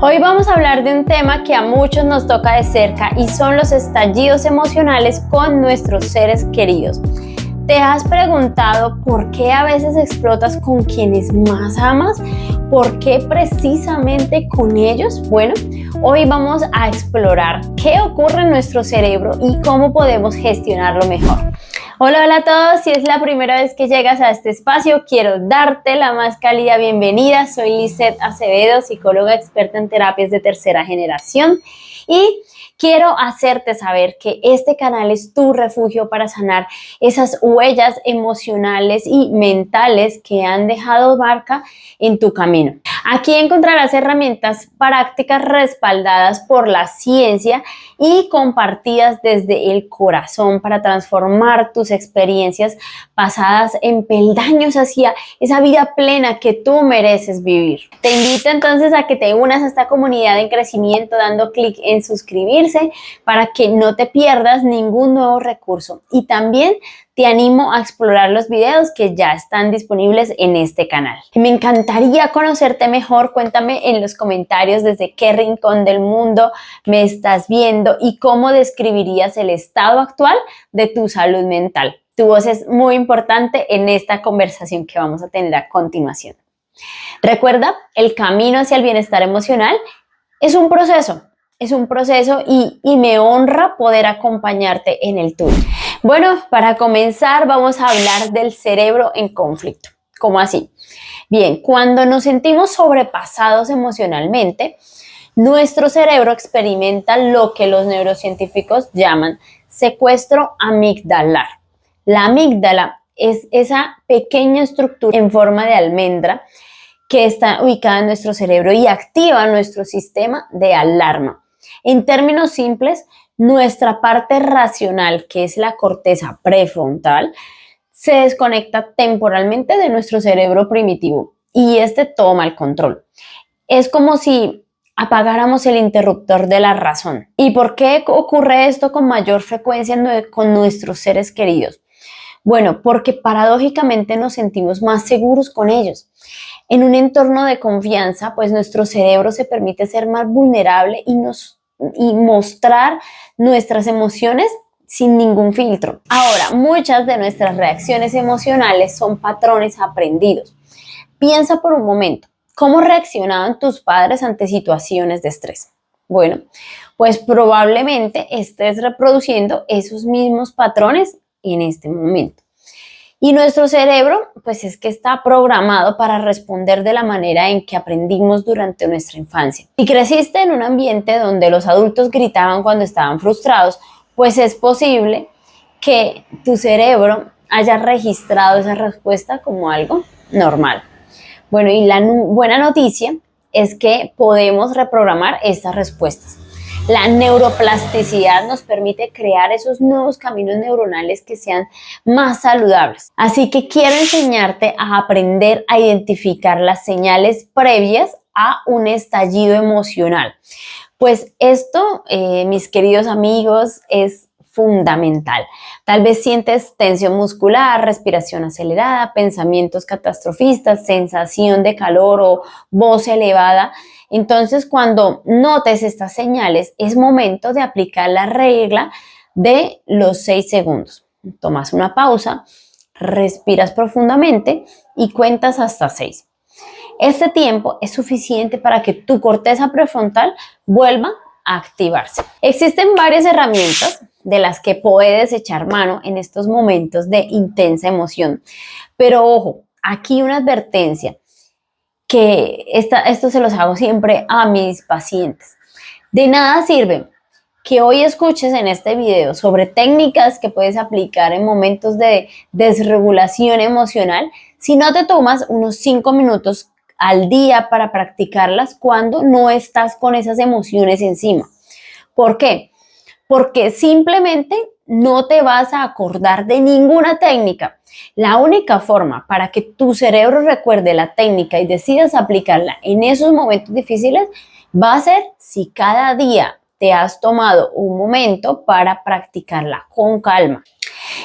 Hoy vamos a hablar de un tema que a muchos nos toca de cerca y son los estallidos emocionales con nuestros seres queridos. ¿Te has preguntado por qué a veces explotas con quienes más amas? ¿Por qué precisamente con ellos? Bueno, hoy vamos a explorar qué ocurre en nuestro cerebro y cómo podemos gestionarlo mejor. Hola a todos, si es la primera vez que llegas a este espacio, quiero darte la más cálida bienvenida. Soy Lizeth Acevedo, psicóloga experta en terapias de tercera generación y quiero hacerte saber que este canal es tu refugio para sanar esas huellas emocionales y mentales que han dejado marca en tu camino. Aquí encontrarás herramientas prácticas respaldadas por la ciencia y compartidas desde el corazón para transformar tus experiencias pasadas en peldaños hacia esa vida plena que tú mereces vivir. Te invito entonces a que te unas a esta comunidad en crecimiento dando clic en suscribirse para que no te pierdas ningún nuevo recurso, y también te animo a explorar los videos que ya están disponibles en este canal. Me encantaría conocerte mejor. Cuéntame en los comentarios desde qué rincón del mundo me estás viendo y cómo describirías el estado actual de tu salud mental. Tu voz es muy importante en esta conversación que vamos a tener a continuación. Recuerda, el camino hacia el bienestar emocional es un proceso y me honra poder acompañarte en el tuyo. Bueno, para comenzar vamos a hablar del cerebro en conflicto. ¿Cómo así? Bien, cuando nos sentimos sobrepasados emocionalmente, nuestro cerebro experimenta lo que los neurocientíficos llaman secuestro amigdalar. La amígdala es esa pequeña estructura en forma de almendra que está ubicada en nuestro cerebro y activa nuestro sistema de alarma. En términos simples, nuestra parte racional, que es la corteza prefrontal, se desconecta temporalmente de nuestro cerebro primitivo y este toma el control. Es como si apagáramos el interruptor de la razón. ¿Y por qué ocurre esto con mayor frecuencia con nuestros seres queridos? Bueno, porque paradójicamente nos sentimos más seguros con ellos. En un entorno de confianza, pues nuestro cerebro se permite ser más vulnerable y mostrar nuestras emociones sin ningún filtro. Ahora, muchas de nuestras reacciones emocionales son patrones aprendidos. Piensa por un momento, ¿cómo reaccionaban tus padres ante situaciones de estrés? Bueno, pues probablemente estés reproduciendo esos mismos patrones en este momento. Y nuestro cerebro, pues es que está programado para responder de la manera en que aprendimos durante nuestra infancia. Si creciste en un ambiente donde los adultos gritaban cuando estaban frustrados, pues es posible que tu cerebro haya registrado esa respuesta como algo normal. Bueno, y la buena noticia es que podemos reprogramar estas respuestas. La neuroplasticidad nos permite crear esos nuevos caminos neuronales que sean más saludables. Así que quiero enseñarte a aprender a identificar las señales previas a un estallido emocional. Pues esto, mis queridos amigos, es fundamental. Tal vez sientes tensión muscular, respiración acelerada, pensamientos catastrofistas, sensación de calor o voz elevada. Entonces, cuando notes estas señales, es momento de aplicar la regla de los 6 segundos. Tomas una pausa, respiras profundamente y cuentas hasta 6. Este tiempo es suficiente para que tu corteza prefrontal vuelva a activarse. Existen varias herramientas de las que puedes echar mano en estos momentos de intensa emoción. Pero ojo, aquí una advertencia, que esto se los hago siempre a mis pacientes. De nada sirve que hoy escuches en este video sobre técnicas que puedes aplicar en momentos de desregulación emocional si no te tomas unos 5 minutos al día para practicarlas cuando no estás con esas emociones encima. ¿Por qué? Porque simplemente no te vas a acordar de ninguna técnica. La única forma para que tu cerebro recuerde la técnica y decidas aplicarla en esos momentos difíciles va a ser si cada día te has tomado un momento para practicarla con calma.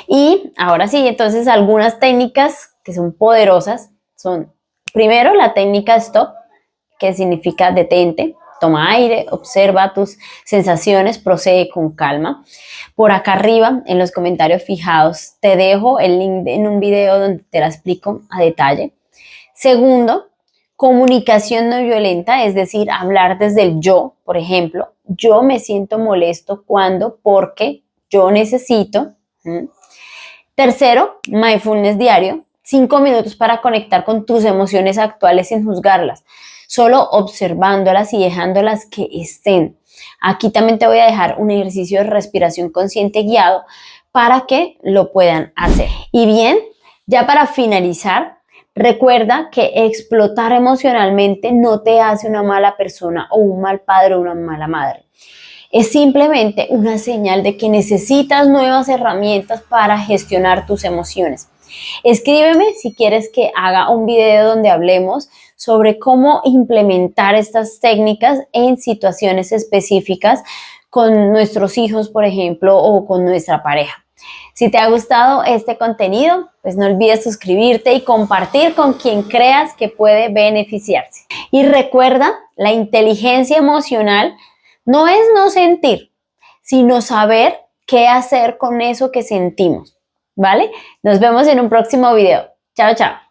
Y ahora sí, entonces algunas técnicas que son poderosas son, primero, la técnica STOP, que significa detente. toma aire, observa tus sensaciones, procede con calma. Por acá arriba, en los comentarios fijados, te dejo el link en un video donde te la explico a detalle. Segundo, comunicación no violenta, es decir, hablar desde el yo. Por ejemplo, yo me siento molesto cuando, porque yo necesito. Tercero, mindfulness diario, 5 minutos para conectar con tus emociones actuales sin juzgarlas, solo observándolas y dejándolas que estén. Aquí también te voy a dejar un ejercicio de respiración consciente guiado para que lo puedan hacer. Y bien, ya para finalizar, recuerda que explotar emocionalmente no te hace una mala persona o un mal padre o una mala madre. Es simplemente una señal de que necesitas nuevas herramientas para gestionar tus emociones. Escríbeme si quieres que haga un video donde hablemos sobre cómo implementar estas técnicas en situaciones específicas con nuestros hijos, por ejemplo, o con nuestra pareja. Si te ha gustado este contenido, pues no olvides suscribirte y compartir con quien creas que puede beneficiarse. Y recuerda, la inteligencia emocional no es no sentir, sino saber qué hacer con eso que sentimos, ¿vale? Nos vemos en un próximo video. Chao, chao.